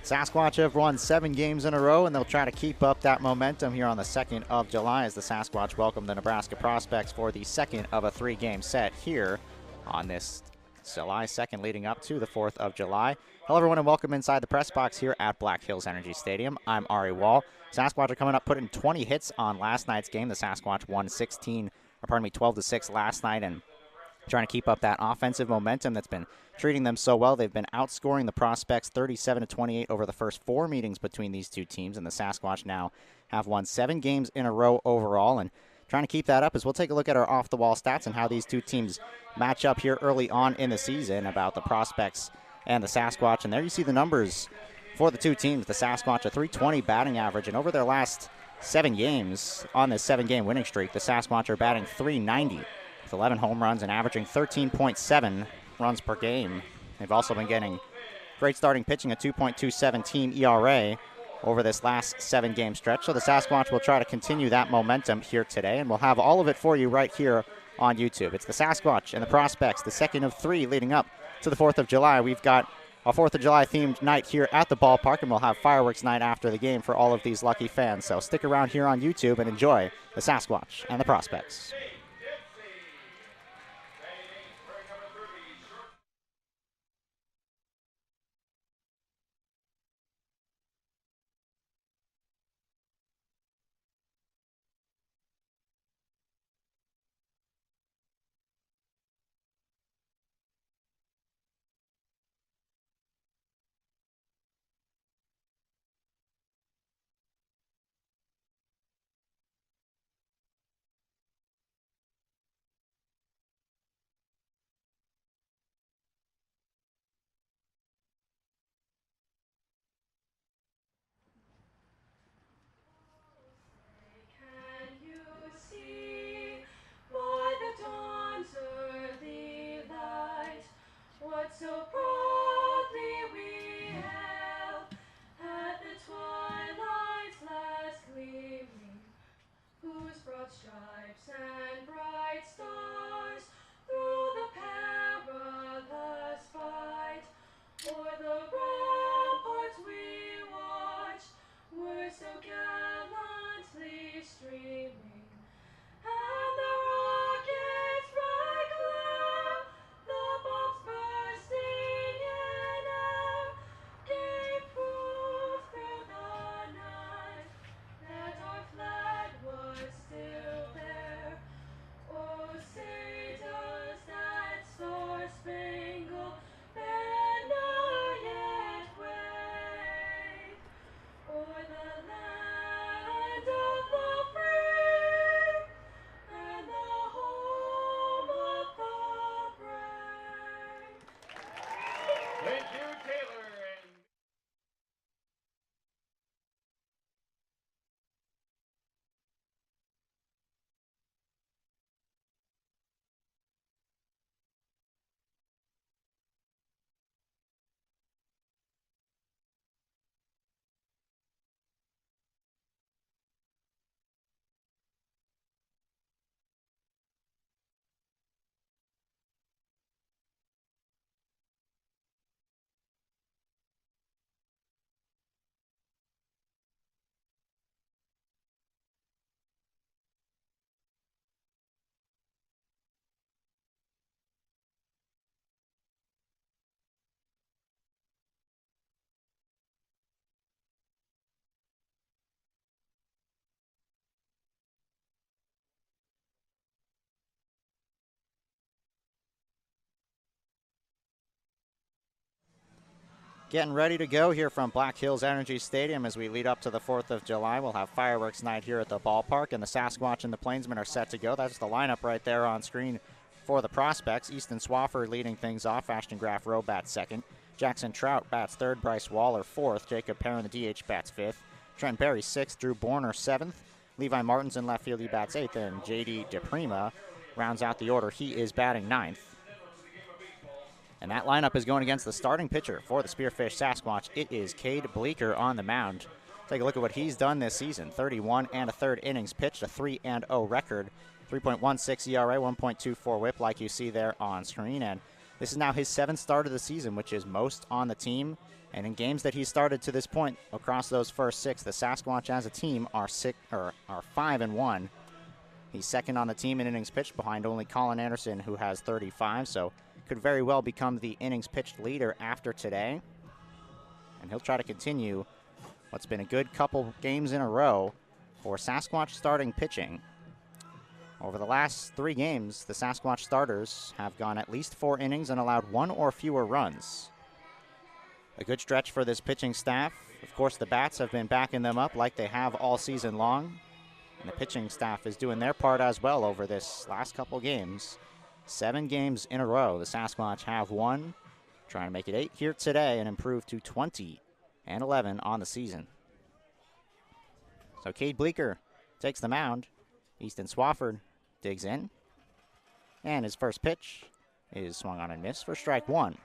Sasquatch have won 7 games in a row, and they'll try to keep up that momentum here on the 2nd of July as the Sasquatch welcome the Nebraska Prospects for the second of a 3-game set here on this July 2nd leading up to the 4th of July. Hello, everyone, and welcome inside the press box here at Black Hills Energy Stadium. I'm Ari Wall. Sasquatch are coming up putting 20 hits on last night's game. The Sasquatch won 12-6 last night, and trying to keep up that offensive momentum that's been treating them so well. They've been outscoring the Prospects 37-28 over the first 4 meetings between these two teams, and the Sasquatch now have won 7 games in a row overall, and trying to keep that up as we'll take a look at our off-the-wall stats and how these two teams match up here early on in the season about the Prospects and the Sasquatch. And there you see the numbers for the two teams. The Sasquatch a .320 batting average, and over their last 7 games on this 7-game winning streak, the Sasquatch are batting .390 with 11 home runs and averaging 13.7 runs per game. They've also been getting great starting pitching, a 2.27 team ERA over this last 7-game stretch. So the Sasquatch will try to continue that momentum here today, and we'll have all of it for you right here on YouTube. It's the Sasquatch and the Prospects, the second of 3 leading up to the 4th of July. We've got a 4th of July themed night here at the ballpark, and we'll have fireworks night after the game for all of these lucky fans. So stick around here on YouTube and enjoy the Sasquatch and the Prospects. So proudly we hailed at the twilight's last gleaming, whose broad stripes and bright stars through the perilous fight o'er the ramparts we watched were so gallantly streaming, and the rockets' bright glare, the bombs bursting in air, gave proof through the night that our flag was still there. Oh, say does that star-spangled banner yet wave o'er the land of the free and the home of the brave? Thank you, Taylor. Getting ready to go here from Black Hills Energy Stadium as we lead up to the 4th of July. We'll have fireworks night here at the ballpark, and the Sasquatch and the Plainsmen are set to go. That's the lineup right there on screen for the Prospects. Easton Swafford leading things off. Ashton Graff Rowe bats second. Jackson Trout bats third. Bryce Waller fourth. Jacob Perrin, the DH, bats fifth. Trent Berry sixth. Drew Borner seventh. Levi Martins in left field, he bats eighth. And J.D. DePrima rounds out the order. He is batting ninth. And that lineup is going against the starting pitcher for the Spearfish Sasquatch. It is Cade Bleeker on the mound. Take a look at what he's done this season. 31 1/3 innings pitched, a 3-0 record, 3.16 ERA, 1.24 WHIP, like you see there on screen. And This is now his 7th start of the season, which is most on the team. And in games that he started to this point, across those first 6, the Sasquatch as a team are 5-1. He's second on the team in innings pitched behind only Colin Anderson, who has 35, so could very well become the innings pitched leader after today. And he'll try to continue what's been a good couple games in a row for Sasquatch starting pitching. Over the last 3 games, the Sasquatch starters have gone at least 4 innings and allowed 1 or fewer runs. A good stretch for this pitching staff. Of course, the bats have been backing them up like they have all season long. And the pitching staff is doing their part as well over this last couple games. 7 games in a row, the Sasquatch have won. Trying to make it 8 here today and improve to 20-11 on the season. So Cade Bleeker takes the mound. Easton Swafford digs in. And his first pitch is swung on and missed for strike 1.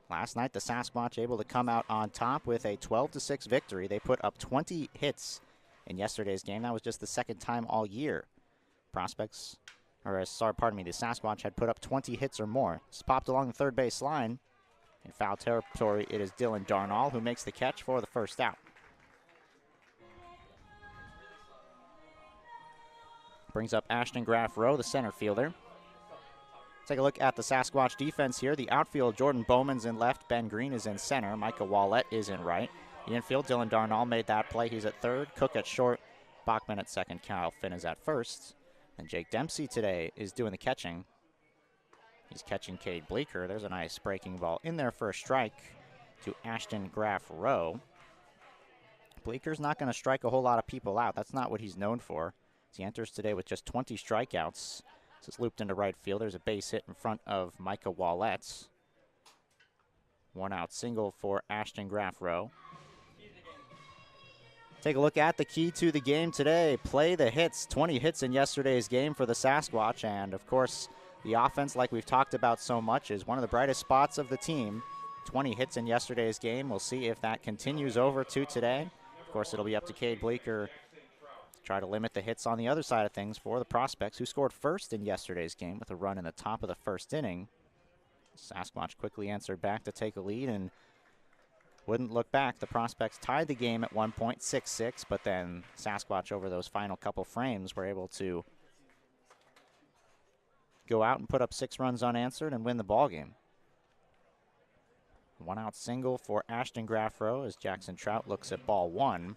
Last night, the Sasquatch able to come out on top with a 12-6 victory. They put up 20 hits in yesterday's game. That was just the 2nd time all year. The Sasquatch had put up 20 hits or more. It's popped along the third base line. In foul territory, it is Dylan Darnall who makes the catch for the first out. Brings up Ashton Graff Rowe, the center fielder. Take a look at the Sasquatch defense here. The outfield, Jordan Bowman's in left, Ben Green is in center, Micah Wallett is in right. The infield, Dylan Darnall made that play. He's at third, Cook at short, Bachman at second, Kyle Finn is at first. And Jake Dempsey today is doing the catching. He's catching Cade Bleeker. There's a nice breaking ball in there for a strike to Ashton Graff Rowe. Bleeker's not going to strike a whole lot of people out. That's not what he's known for. He enters today with just 20 strikeouts. This is looped into right field. There's a base hit in front of Micah Wallett. 1-out single for Ashton Graff Rowe. Take a look at the key to the game today. Play the hits. 20 hits in yesterday's game for the Sasquatch. And, of course, the offense, like we've talked about so much, is one of the brightest spots of the team. 20 hits in yesterday's game. We'll see if that continues over to today. Of course, it'll be up to Cade Bleeker try to limit the hits on the other side of things for the Prospects, who scored first in yesterday's game with a run in the top of the first inning. Sasquatch quickly answered back to take a lead and wouldn't look back. The Prospects tied the game at 1.66, but then Sasquatch over those final couple frames were able to go out and put up 6 runs unanswered and win the ball game. 1-out single for Ashton Graff Rowe as Jackson Trout looks at ball 1.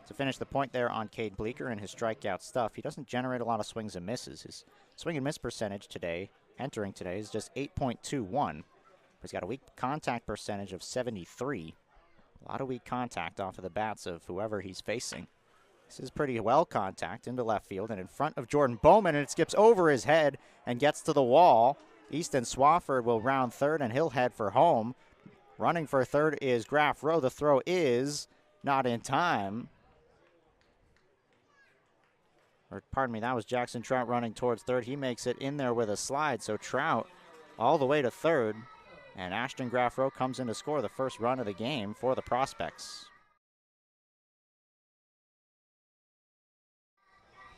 To finish the point there on Cade Bleeker and his strikeout stuff, he doesn't generate a lot of swings and misses. His swing and miss percentage today, entering today, is just 8.21. He's got a weak contact percentage of 73. A lot of weak contact off of the bats of whoever he's facing. This is pretty well contact into left field and in front of Jordan Bowman, and it skips over his head and gets to the wall. Easton Swafford will round third, and he'll head for home. Running for third is Graff Rowe. The throw is not in time. Or, pardon me, that was Jackson Trout running towards third. He makes it in there with a slide, so Trout all the way to third. And Ashton Graff Rowe comes in to score the first run of the game for the Prospects.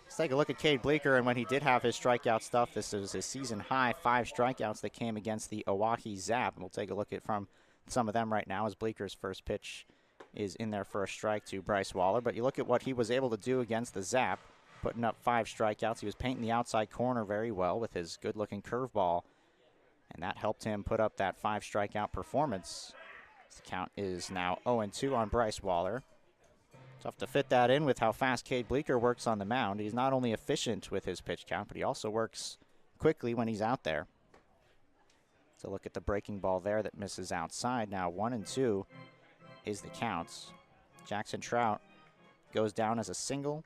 Let's take a look at Cade Bleeker, and when he did have his strikeout stuff, this is his season-high 5 strikeouts that came against the Oahe Zap. And we'll take a look at from some of them right now as Bleeker's first pitch is in there for a strike to Bryce Waller. But you look at what he was able to do against the Zap, putting up 5 strikeouts. He was painting the outside corner very well with his good-looking curveball, and that helped him put up that 5 strikeout performance. The count is now 0-2 on Bryce Waller. Tough to fit that in with how fast Cade Bleeker works on the mound. He's not only efficient with his pitch count, but he also works quickly when he's out there. So look at the breaking ball there that misses outside. Now 1-2 is the counts. Jackson Trout goes down as a single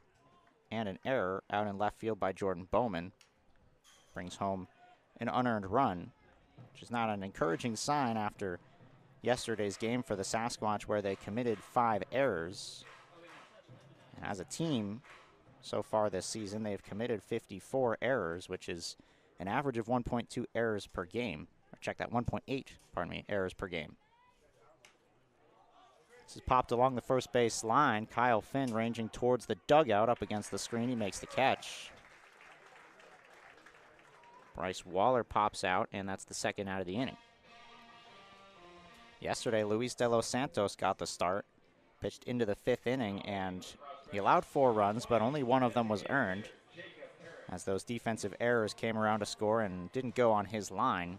and an error out in left field by Jordan Bowman. Brings home an unearned run, which is not an encouraging sign after yesterday's game for the Sasquatch, where they committed 5 errors. And as a team, so far this season, they've committed 54 errors, which is an average of 1.2 errors per game. Or check that, 1.8, pardon me, errors per game. This is popped along the first base line. Kyle Finn ranging towards the dugout up against the screen. He makes the catch. Bryce Waller pops out, and that's the second out of the inning. Yesterday, Luis De Los Santos got the start, pitched into the 5th inning, and he allowed 4 runs, but only one of them was earned, as those defensive errors came around to score and didn't go on his line.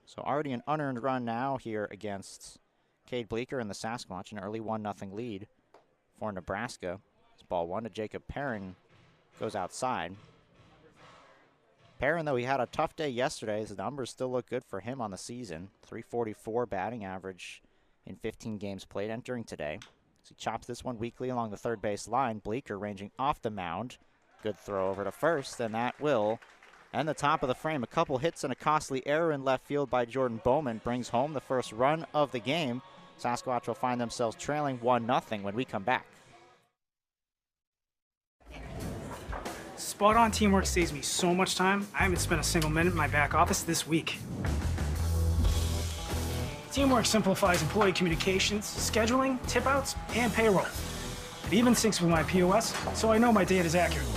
So already an unearned run now here against Cade Bleecker and the Sasquatch, an early 1-0 lead for Nebraska. It's ball 1 to Jacob Perrin, goes outside. Perrin, though he had a tough day yesterday, his numbers still look good for him on the season. .344 batting average in 15 games played entering today. So he chops this one weakly along the third base line. Bleecker ranging off the mound. Good throw over to first, and that will end the top of the frame. A couple hits and a costly error in left field by Jordan Bowman brings home the first run of the game. Sasquatch will find themselves trailing 1-0 when we come back. Spot-on teamwork saves me so much time, I haven't spent a single minute in my back office this week. Teamwork simplifies employee communications, scheduling, tip-outs, and payroll. It even syncs with my POS, so I know my data is accurate.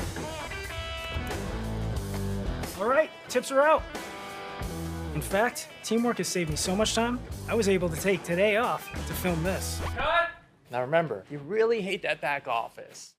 All right, tips are out. In fact, teamwork has saved me so much time, I was able to take today off to film this. Cut! Now remember, you really hate that back office.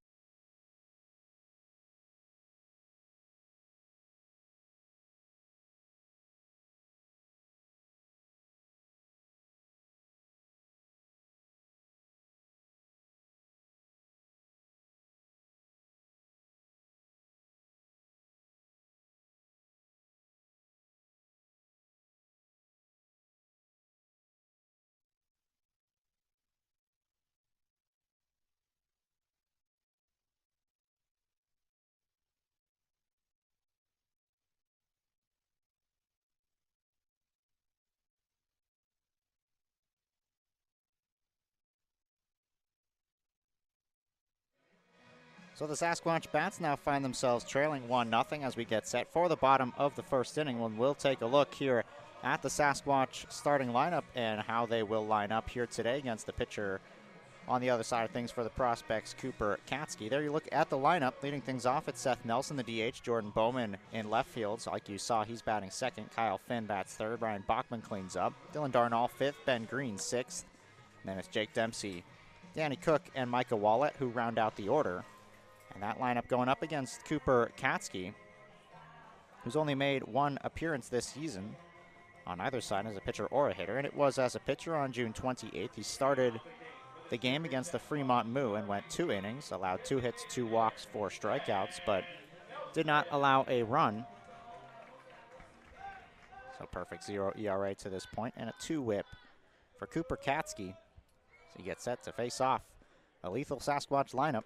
So the Sasquatch Bats now find themselves trailing 1-0 as we get set for the bottom of the first inning, when we'll take a look here at the Sasquatch starting lineup and how they will line up here today against the pitcher on the other side of things for the prospects, Cooper Katsky. There you look at the lineup. Leading things off, it's Seth Nelson, the DH. Jordan Bowman in left field. So like you saw, he's batting second. Kyle Finn bats third. Ryan Bachman cleans up. Dylan Darnall fifth. Ben Green sixth. And then it's Jake Dempsey, Danny Cook, and Micah Wallet who round out the order. And that lineup going up against Cooper Katsky, who's only made 1 appearance this season on either side as a pitcher or a hitter. And it was as a pitcher on June 28th. He started the game against the Fremont Moo and went 2 innings, allowed 2 hits, 2 walks, 4 strikeouts, but did not allow a run. So perfect 0 ERA to this point, and a 2 whip for Cooper Katsky. So he gets set to face off a lethal Sasquatch lineup.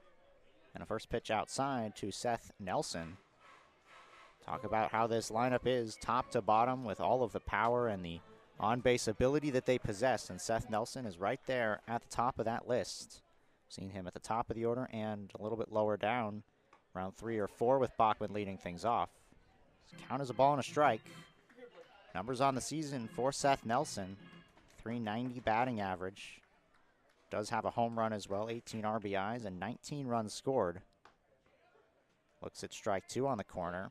And a first pitch outside to Seth Nelson. Talk about how this lineup is top to bottom with all of the power and the on-base ability that they possess. And Seth Nelson is right there at the top of that list. Seen him at the top of the order and a little bit lower down, around 3 or 4 with Bachman leading things off. Count as a ball and a strike. Numbers on the season for Seth Nelson. .390 batting average. Does have a home run as well, 18 RBIs and 19 runs scored. Looks at strike 2 on the corner.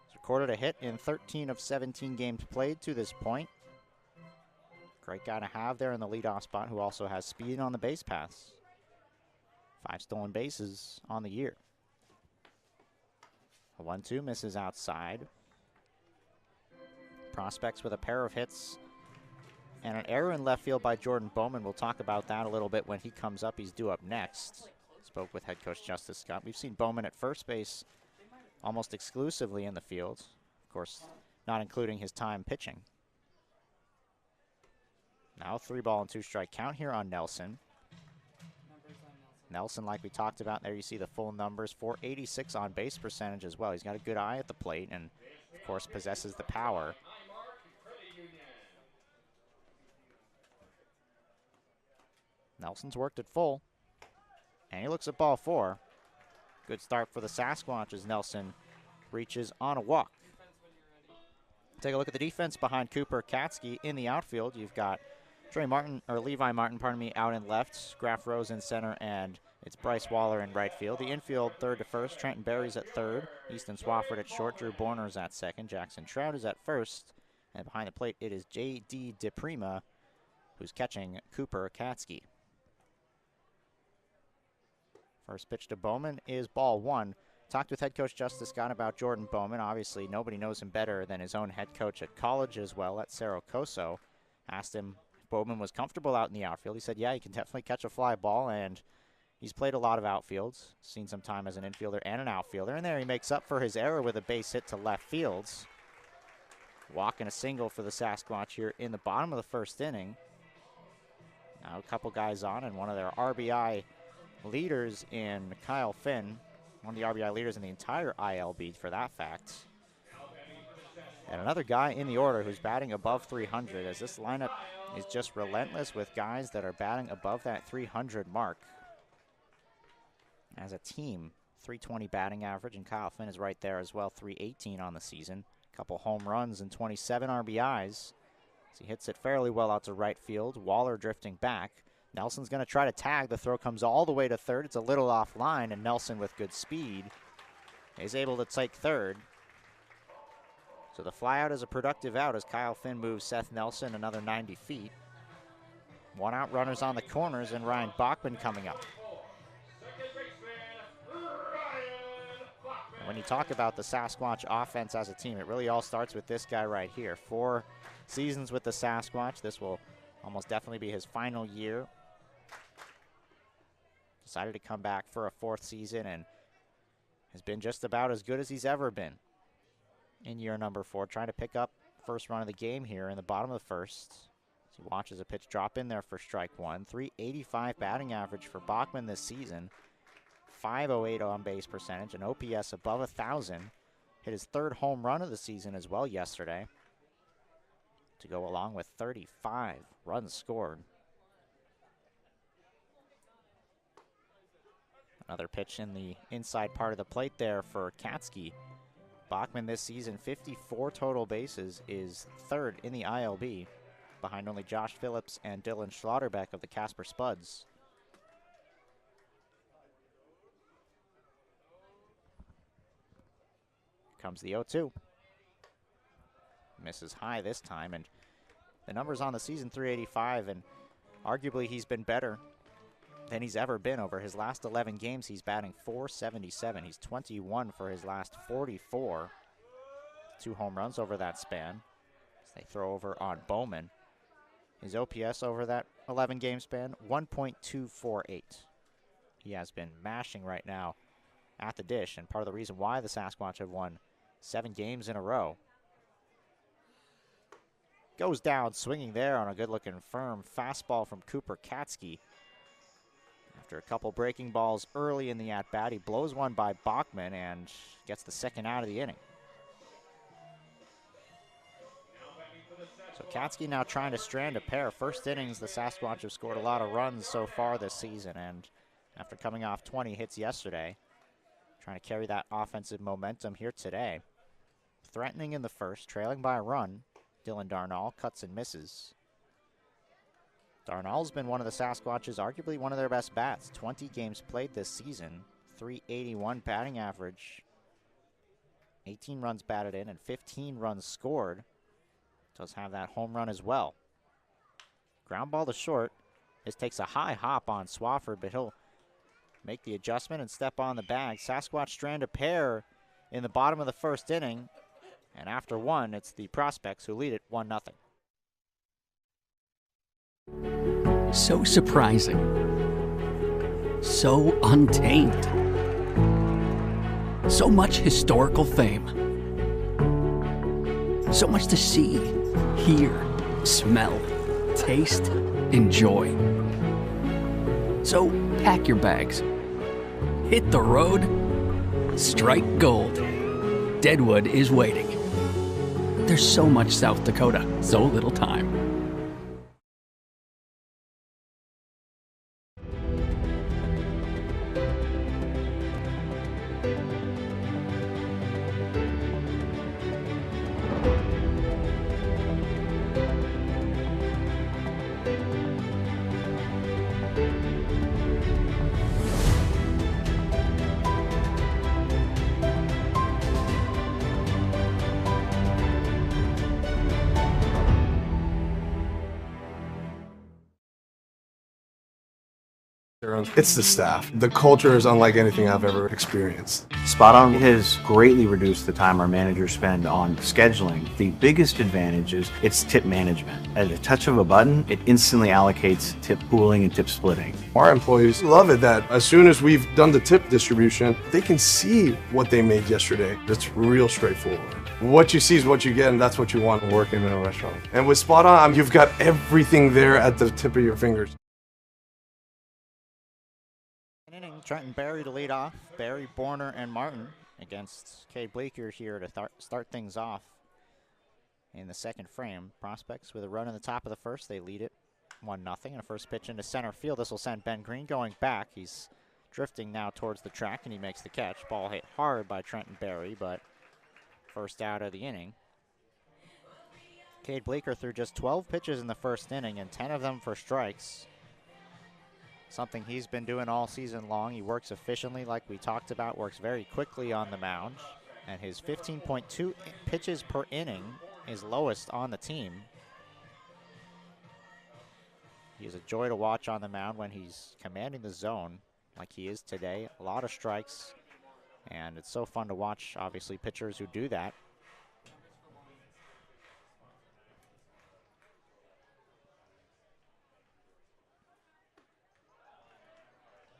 He's recorded a hit in 13 of 17 games played to this point. Great guy to have there in the leadoff spot, who also has speed on the base paths. 5 stolen bases on the year. A 1-2 misses outside. Prospects with a pair of hits and an error in left field by Jordan Bowman. We'll talk about that a little bit when he comes up. He's due up next. Spoke with head coach Justice Scott. We've seen Bowman at first base almost exclusively in the field. Of course, not including his time pitching. Now 3-ball and 2-strike count here on Nelson. Nelson, like we talked about, there you see the full numbers. .486 on base percentage as well. He's got a good eye at the plate and, of course, possesses the power. Nelson's worked it full, and he looks at ball 4. Good start for the Sasquatch as Nelson reaches on a walk. Take a look at the defense behind Cooper Katsky in the outfield. You've got Levi Martin, out in left, Graf Rose in center, and It's Bryce Waller in right field. The infield, third to first. Trenton Berry's at third. Easton Swafford at short. Drew Borner's at second. Jackson Trout is at first. And behind the plate, it is J.D. DePrima, who's catching Cooper Katsky. First pitch to Bowman is ball one. Talked with head coach Justice Scott about Jordan Bowman. Obviously, nobody knows him better than his own head coach at college as well, at Cerro Coso. Asked him if Bowman was comfortable out in the outfield. He said, yeah, he can definitely catch a fly ball, and he's played a lot of outfields. Seen some time as an infielder and an outfielder. And there he makes up for his error with a base hit to left fields. Walking a single for the Sasquatch here in the bottom of the first inning. Now a couple guys on, and one of their RBI leaders in Kyle Finn, one of the RBI leaders in the entire ILB for that fact. And another guy in the order who's batting above 300, as this lineup is just relentless with guys that are batting above that 300 mark. As a team, 320 batting average, and Kyle Finn is right there as well, 318 on the season. Couple home runs and 27 RBIs. He hits it fairly well out to right field. Waller drifting back. Nelson's going to try to tag. The throw comes all the way to third. It's a little offline, and Nelson with good speed is able to take third. So the fly out is a productive out as Kyle Finn moves Seth Nelson another 90 feet. One out, runners on the corners, and Ryan Bachman coming up. When you talk about the Sasquatch offense as a team, it really all starts with this guy right here. 4 seasons with the Sasquatch. This will almost definitely be his final year. Decided to come back for a 4th season and has been just about as good as he's ever been in year number 4. Trying to pick up first run of the game here in the bottom of the first. As he watches a pitch drop in there for strike one. 385 batting average for Bachman this season. 508 on base percentage, an OPS above 1,000. Hit his 3rd home run of the season as well yesterday, to go along with 35 runs scored. Another pitch in the inside part of the plate there for Katsky. Bachman this season, 54 total bases, is 3rd in the ILB, behind only Josh Phillips and Dylan Schlotterbeck of the Casper Spuds. Comes the 0-2. Misses high this time, and the numbers on the season, 385, and arguably he's been better than he's ever been. Over his last 11 games, he's batting .477. He's 21 for his last 44. 2 home runs over that span. As they throw over on Bowman. His OPS over that 11-game span, 1.248. He has been mashing right now at the dish, and part of the reason why the Sasquatch have won 7 games in a row. Goes down swinging there on a good-looking firm fastball from Cooper Katsky. After a couple breaking balls early in the at-bat, he blows one by Bachman and gets the 2nd out of the inning. So Katsky now trying to strand a pair. First innings, the Sasquatch have scored a lot of runs so far this season, and after coming off 20 hits yesterday, trying to carry that offensive momentum here today. Threatening in the first, trailing by a run. Dylan Darnall cuts and misses. Darnall's been one of the Sasquatch's, arguably one of their best bats. 20 games played this season, 381 batting average, 18 runs batted in, and 15 runs scored. Does have that home run as well. Ground ball to short. This takes a high hop on Swafford, but he'll make the adjustment and step on the bag. Sasquatch strand a pair in the bottom of the first inning. And after one, it's the Prospects who lead it 1-0. So surprising. So untamed. So much historical fame. So much to see, hear, smell, taste, enjoy. So pack your bags. Hit the road. Strike gold. Deadwood is waiting. There's so much South Dakota, so little time. It's the staff. The culture is unlike anything I've ever experienced. Spot On has greatly reduced the time our managers spend on scheduling. The biggest advantage is its tip management. At a touch of a button, it instantly allocates tip pooling and tip splitting. Our employees love it that as soon as we've done the tip distribution, they can see what they made yesterday. It's real straightforward. What you see is what you get, and that's what you want working in a restaurant. And with Spot On, you've got everything there at the tip of your fingers. Trenton Berry to lead off. Berry, Borner, and Martin against Cade Bleeker here to start things off in the second frame. Prospects with a run in the top of the first. They lead it 1-0. And a first pitch into center field. This will send Ben Green going back. He's drifting now towards the track, and he makes the catch. Ball hit hard by Trenton Berry, but first out of the inning. Cade Bleeker threw just 12 pitches in the first inning, and 10 of them for strikes. Something he's been doing all season long. He works efficiently like we talked about, works very quickly on the mound, and his 15.2 pitches per inning is lowest on the team. He is a joy to watch on the mound when he's commanding the zone like he is today. A lot of strikes, and it's so fun to watch, obviously, pitchers who do that.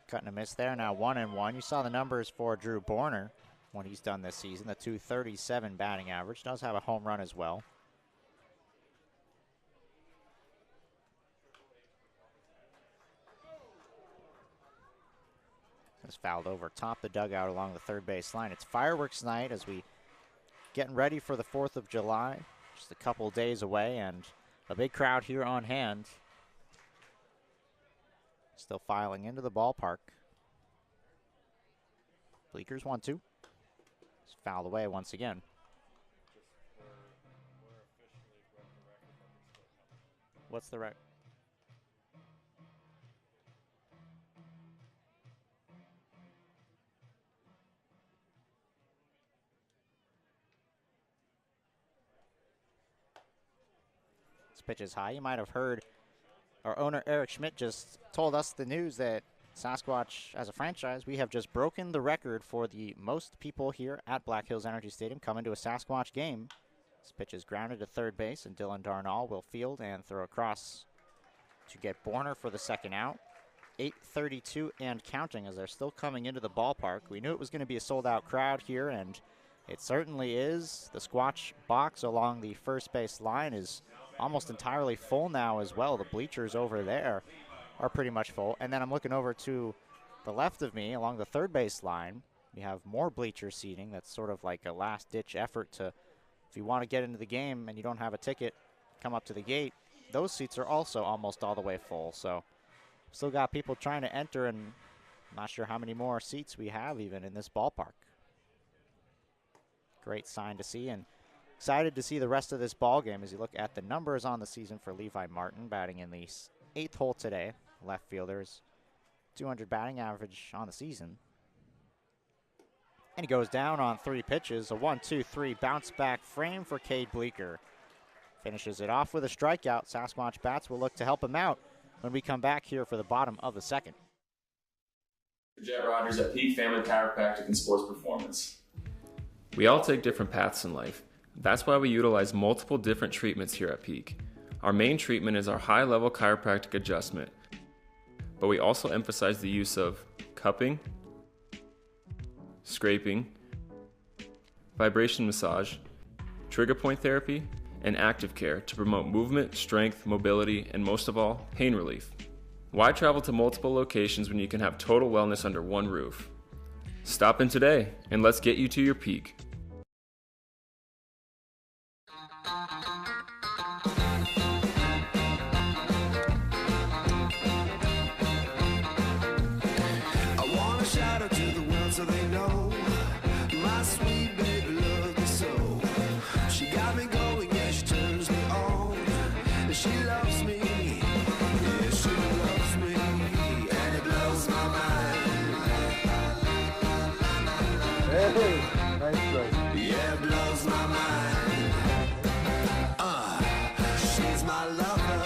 Cutting a miss there, now 1-1. You saw the numbers for Drew Borner when he's done this season. The .237 batting average. Does have a home run as well. It's fouled over top the dugout along the third base line. It's fireworks night as we getting ready for the 4th of July. Just a couple days away, and a big crowd here on hand. Still filing into the ballpark. Bleeker's 1-2. It's fouled away once again. What's the record? This pitch is high. You might have heard our owner, Eric Schmidt, just told us the news that Sasquatch, as a franchise, we have just broken the record for the most people here at Black Hills Energy Stadium coming to a Sasquatch game. This pitch is grounded to third base, and Dylan Darnall will field and throw across to get Borner for the second out. 8:32 and counting as they're still coming into the ballpark. We knew it was going to be a sold-out crowd here, and it certainly is. The Squatch box along the first base line is almost entirely full now as well. The bleachers over there are pretty much full. And then I'm looking over to the left of me along the third base line. We have more bleacher seating. That's sort of like a last-ditch effort to, if you want to get into the game and you don't have a ticket, come up to the gate. Those seats are also almost all the way full. So still got people trying to enter, and I'm not sure how many more seats we have even in this ballpark. Great sign to see, and excited to see the rest of this ball game as you look at the numbers on the season for Levi Martin, batting in the 8th hole today. Left fielders, 200 batting average on the season. And he goes down on 3 pitches. A 1-2-3 bounce back frame for Cade Bleeker. Finishes it off with a strikeout. Sasquatch bats will look to help him out when we come back here for the bottom of the second. Jet Rogers at Peak Family Chiropractic and Sports Performance. We all take different paths in life. That's why we utilize multiple different treatments here at Peak. Our main treatment is our high-level chiropractic adjustment, but we also emphasize the use of cupping, scraping, vibration massage, trigger point therapy, and active care to promote movement, strength, mobility, and most of all, pain relief. Why travel to multiple locations when you can have total wellness under one roof? Stop in today and let's get you to your peak. So they know my sweet baby loves me so. She got me going, yeah, she turns me on. She loves me, yeah, she loves me, and it blows my mind. Hey, nice try. Yeah, it blows my mind. She's my lover.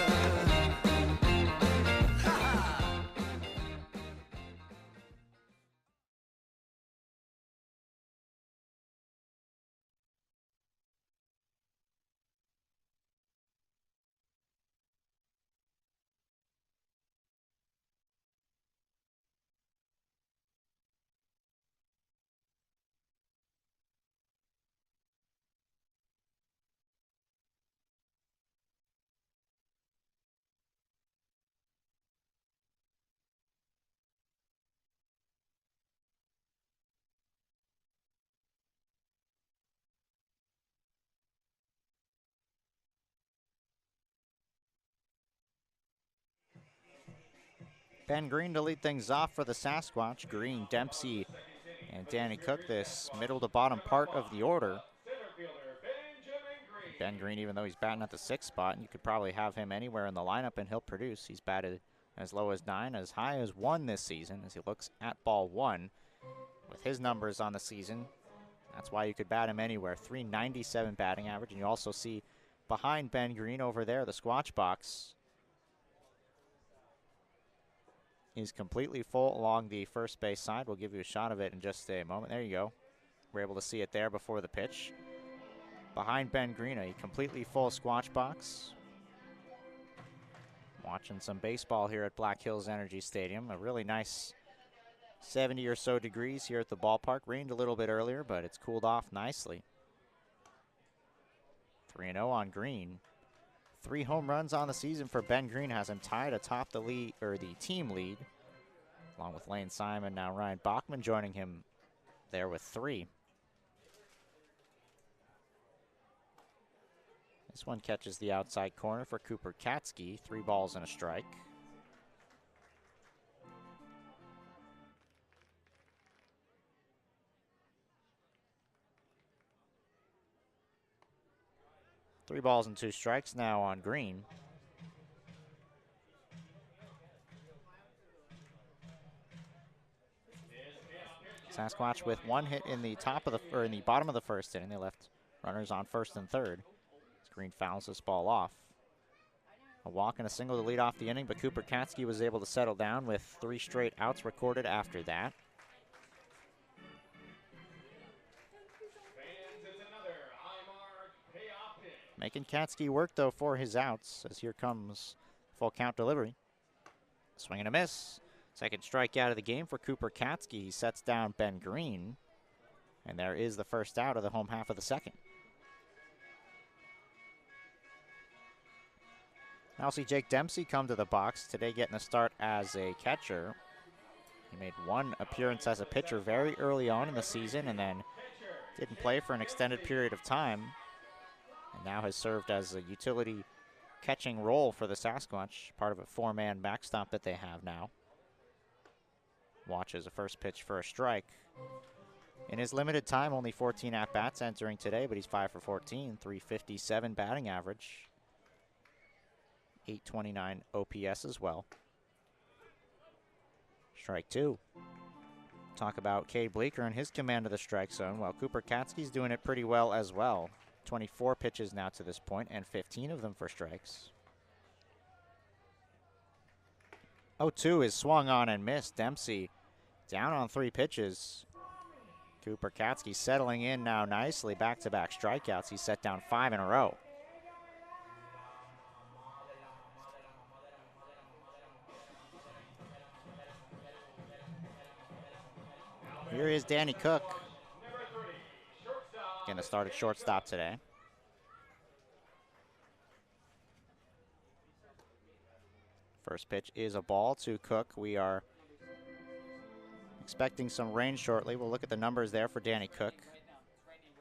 Ben Green to lead things off for the Sasquatch. Green, Dempsey, and Danny Cook, this middle to bottom part of the order. Ben Green, even though he's batting at the 6th spot, and you could probably have him anywhere in the lineup and he'll produce. He's batted as low as 9, as high as 1 this season as he looks at ball 1. With his numbers on the season, that's why you could bat him anywhere. 397 batting average, and you also see behind Ben Green over there, the Squatch box is completely full along the first base side. We'll give you a shot of it in just a moment. There you go. We're able to see it there before the pitch. Behind Ben Green, a completely full Squatch box. Watching some baseball here at Black Hills Energy Stadium. A really nice 70 or so degrees here at the ballpark. Rained a little bit earlier, but it's cooled off nicely. 3-0 on Green. 3 home runs on the season for Ben Green has him tied atop the lead, or the team lead, along with Lane Simon. Now Ryan Bachman joining him there with 3. This one catches the outside corner for Cooper Katsky. 3 balls and a strike. Three balls and 2 strikes now on Green. Sasquatch with 1 hit in the in the bottom of the 1st inning. They left runners on 1st and 3rd. Green fouls this ball off. A walk and a single to lead off the inning, but Cooper Katsky was able to settle down with 3 straight outs recorded after that. Making Katsky work, though, for his outs, as here comes full count delivery. Swing and a miss. Second strikeout of the game for Cooper Katsky. He sets down Ben Green, and there is the first out of the home half of the 2nd. Now see Jake Dempsey come to the box, today getting a start as a catcher. He made 1 appearance as a pitcher very early on in the season and then didn't play for an extended period of time. And now has served as a utility catching role for the Sasquatch, part of a 4-man backstop that they have now. Watches a first pitch for a strike. In his limited time, only 14 at-bats entering today, but he's 5 for 14, 357 batting average. 829 OPS as well. Strike 2. Talk about Cade Bleeker and his command of the strike zone. Well, Cooper Katsky's doing it pretty well as well. 24 pitches now to this point, and 15 of them for strikes. 0-2 is swung on and missed. Dempsey down on 3 pitches. Cooper Katsky settling in now nicely. Back-to-back strikeouts. He's set down 5 in a row. Here is Danny Cook. Going to start at shortstop today. First pitch is a ball to Cook. We are expecting some rain shortly. We'll look at the numbers there for Danny Cook.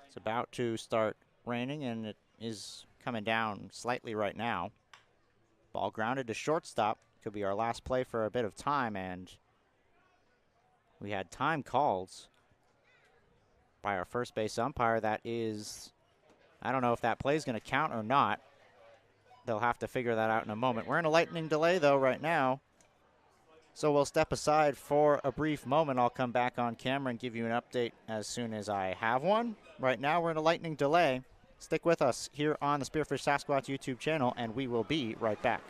It's about to start raining, and it is coming down slightly right now. Ball grounded to shortstop. Could be our last play for a bit of time, and we had time calls by our first base umpire. That is, I don't know if that play is going to count or not. They'll have to figure that out in a moment. We're in a lightning delay, though, right now. So we'll step aside for a brief moment. I'll come back on camera and give you an update as soon as I have one. Right now, we're in a lightning delay. Stick with us here on the Spearfish Sasquatch YouTube channel, and we will be right back.